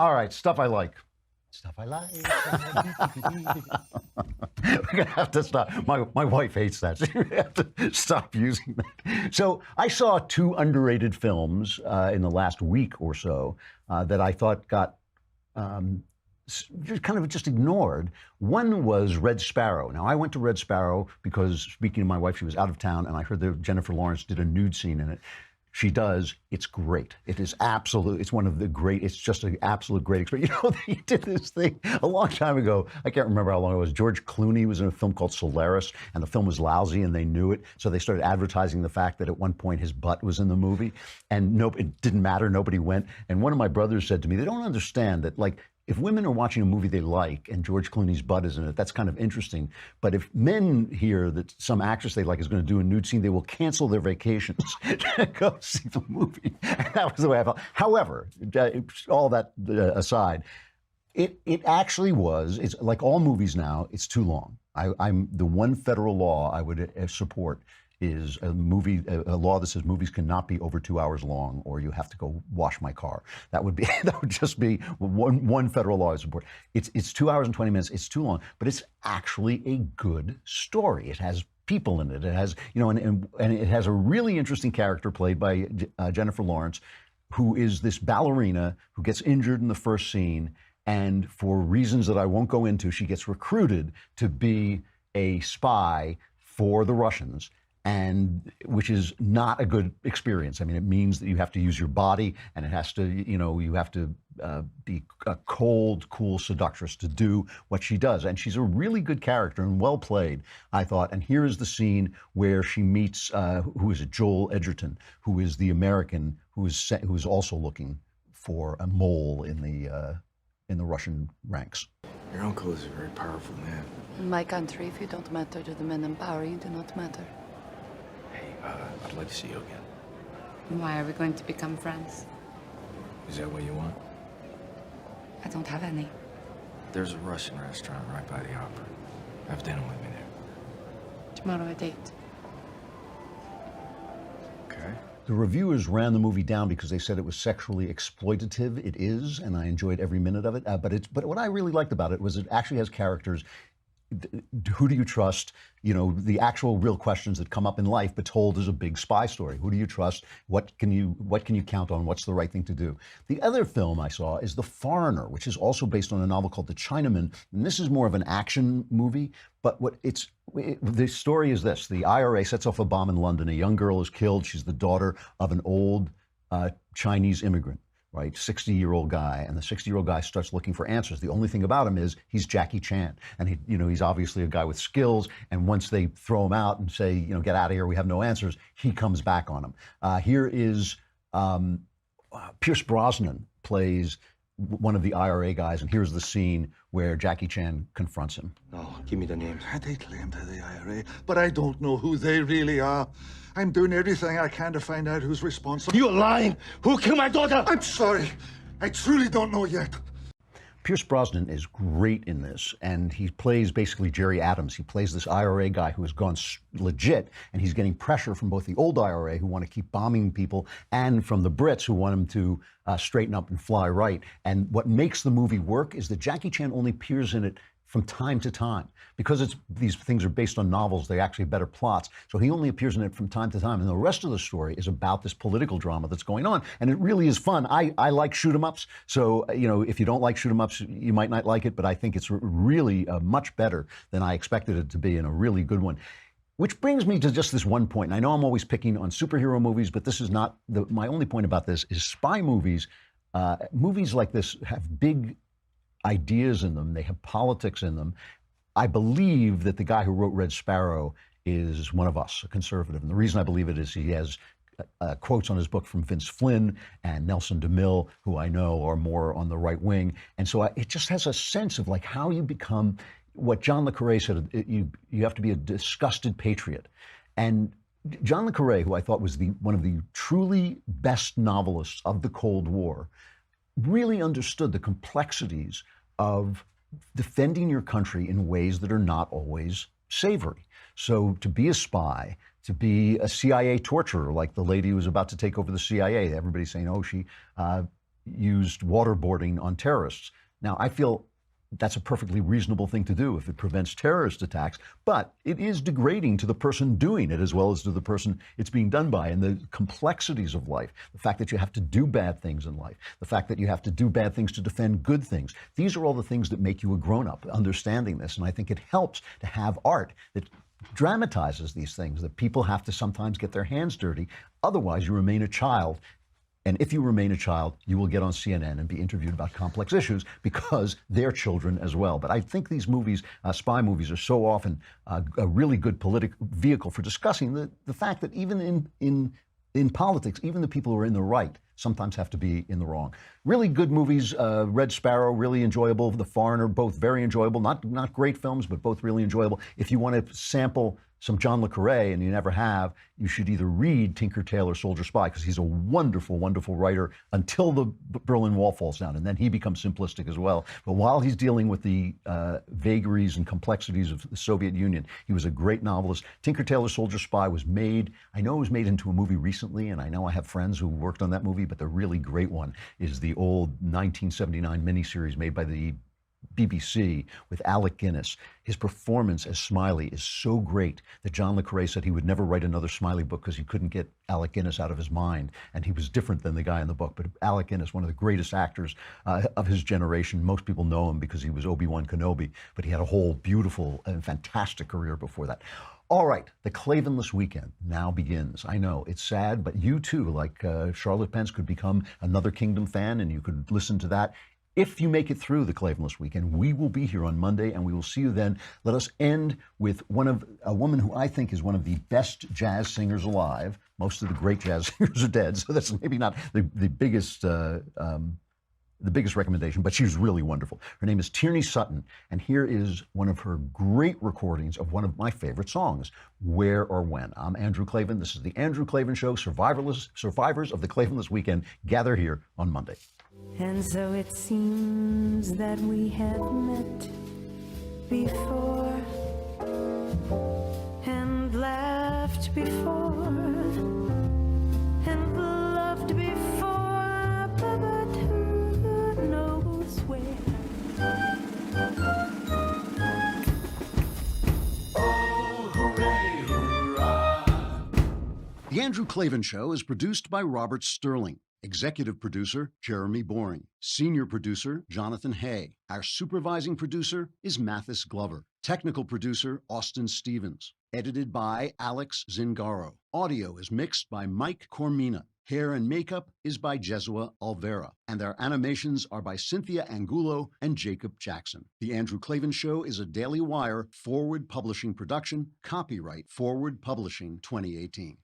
All right, stuff I like. Stuff I like. We're gonna have to stop. My wife hates that. So we have to stop using that. So I saw two underrated films in the last week or so that I thought got just kind of just ignored. One was Red Sparrow. Now I went to Red Sparrow because, speaking to my wife, she was out of town, and I heard that Jennifer Lawrence did a nude scene in it. She does. It's great. It is absolute. It's one of the great. It's just an absolute great experience. You know, they did this thing a long time ago. I can't remember how long it was. George Clooney was in a film called Solaris, and the film was lousy, and they knew it. So they started advertising the fact that at one point his butt was in the movie, and it didn't matter. Nobody went. And one of my brothers said to me, they don't understand that, like, if women are watching a movie they like and George Clooney's butt is in it, that's kind of interesting. But if men hear that some actress they like is going to do a nude scene, they will cancel their vacations to go see the movie. And that was the way I felt. However, all that aside, it actually was. It's like all movies now. It's too long. I'm the one federal law I would support is a law that says movies cannot be over 2 hours long, or you have to go wash my car. That would just be one federal law I support. It's 2 hours and 20 minutes. It's too long, but it's actually a good story. It has people in it. It has, and it has a really interesting character played by Jennifer Lawrence, who is this ballerina who gets injured in the first scene, and for reasons that I won't go into, she gets recruited to be a spy for the Russians, and which is not a good experience. I mean, it means that you have to use your body, and it has to, you have to be a cold, cool seductress to do what she does. And she's a really good character and well played, I thought. And here is the scene where she meets, who is it, Joel Edgerton, who is the American who is also looking for a mole in the Russian ranks. Your uncle is a very powerful man. In my country, if you don't matter to the men in power, you do not matter. Hey, I'd like to see you again. Why are we going to become friends? Is that what you want? I don't have any. There's a Russian restaurant right by the opera. Have dinner with me there. Tomorrow a date. Okay. The reviewers ran the movie down because they said it was sexually exploitative. It is, and I enjoyed every minute of it. But what I really liked about it was it actually has characters. Who do you trust? The actual real questions that come up in life, but told as a big spy story. Who do you trust? What can you count on? What's the right thing to do? The other film I saw is The Foreigner, which is also based on a novel called The Chinaman. And this is more of an action movie, but the story is this. The IRA sets off a bomb in London. A young girl is killed. She's the daughter of an old Chinese immigrant. Right, 60-year-old guy, and the 60-year-old guy starts looking for answers. The only thing about him is he's Jackie Chan, and he's obviously a guy with skills. And once they throw him out and say, get out of here, we have no answers, he comes back on him. Here is Pierce Brosnan plays one of the IRA guys, and here's the scene where Jackie Chan confronts him. No, give me the names. They claim they're the IRA, but I don't know who they really are. I'm doing everything I can to find out who's responsible. You're lying! Who killed my daughter? I'm sorry. I truly don't know yet. Pierce Brosnan is great in this, and he plays basically Jerry Adams. He plays this IRA guy who has gone legit, and he's getting pressure from both the old IRA, who want to keep bombing people, and from the Brits, who want him to straighten up and fly right. And what makes the movie work is that Jackie Chan only appears in it from time to time. Because these things are based on novels, they actually have better plots. So he only appears in it from time to time. And the rest of the story is about this political drama that's going on. And it really is fun. I like shoot-'em-ups. So, if you don't like shoot-'em-ups, you might not like it. But I think it's really much better than I expected it to be, and a really good one. Which brings me to just this one point. And I know I'm always picking on superhero movies, but this is not my only point about this is spy movies. Movies like this have big ideas in them. They have politics in them. I believe that the guy who wrote Red Sparrow is one of us, a conservative. And the reason I believe it is he has quotes on his book from Vince Flynn and Nelson DeMille, who I know are more on the right wing. And so it just has a sense of like how you become what John le Carré said, you have to be a disgusted patriot. And John le Carré, who I thought was one of the truly best novelists of the Cold War, really understood the complexities of defending your country in ways that are not always savory. So to be a spy, to be a CIA torturer, like the lady who was about to take over the CIA, everybody's saying, oh, she used waterboarding on terrorists. Now, I feel that's a perfectly reasonable thing to do if it prevents terrorist attacks, but it is degrading to the person doing it as well as to the person it's being done by. And the complexities of life, the fact that you have to do bad things in life, the fact that you have to do bad things to defend good things, these are all the things that make you a grown-up, understanding this. And I think it helps to have art that dramatizes these things, that people have to sometimes get their hands dirty. Otherwise, you remain a child. And if you remain a child, you will get on CNN and be interviewed about complex issues because they're children as well. But I think these movies, spy movies, are so often a really good political vehicle for discussing the fact that even in politics, even the people who are in the right sometimes have to be in the wrong. Really good movies. Red Sparrow, really enjoyable. The Foreigner, both very enjoyable. Not great films, but both really enjoyable. If you want to sample some John le Carré, and you never have, you should either read Tinker, Tailor, Soldier, Spy, because he's a wonderful, wonderful writer until the Berlin Wall falls down, and then he becomes simplistic as well. But while he's dealing with the vagaries and complexities of the Soviet Union, he was a great novelist. Tinker, Tailor, Soldier, Spy was made, I know it was made into a movie recently, and I know I have friends who worked on that movie, but the really great one is the old 1979 miniseries made by the BBC with Alec Guinness. His performance as Smiley is so great that John le Carré said he would never write another Smiley book because he couldn't get Alec Guinness out of his mind. And he was different than the guy in the book. But Alec Guinness, one of the greatest actors of his generation. Most people know him because he was Obi-Wan Kenobi, but he had a whole beautiful and fantastic career before that. All right, the Klavanless weekend now begins. I know it's sad, but you too, like Charlotte Pence, could become another Kingdom fan, and you could listen to that. If you make it through the Klavanless weekend, we will be here on Monday, and we will see you then. Let us end with a woman who I think is one of the best jazz singers alive. Most of the great jazz singers are dead, so that's maybe not the biggest recommendation, but she's really wonderful. Her name is Tierney Sutton, and here is one of her great recordings of one of my favorite songs, Where or When. I'm Andrew Klavan. This is the Andrew Klavan Show. Survivors of the Klavanless weekend gather here on Monday. And so it seems that we have met before and laughed before and loved before, but who knows where? Oh, hooray, hurrah! The Andrew Klavan Show is produced by Robert Sterling. Executive producer, Jeremy Boring. Senior producer, Jonathan Hay. Our supervising producer is Mathis Glover. Technical producer, Austin Stevens. Edited by Alex Zingaro. Audio is mixed by Mike Cormina. Hair and makeup is by Jesua Alvera. And our animations are by Cynthia Angulo and Jacob Jackson. The Andrew Klavan Show is a Daily Wire Forward Publishing production. Copyright Forward Publishing 2018.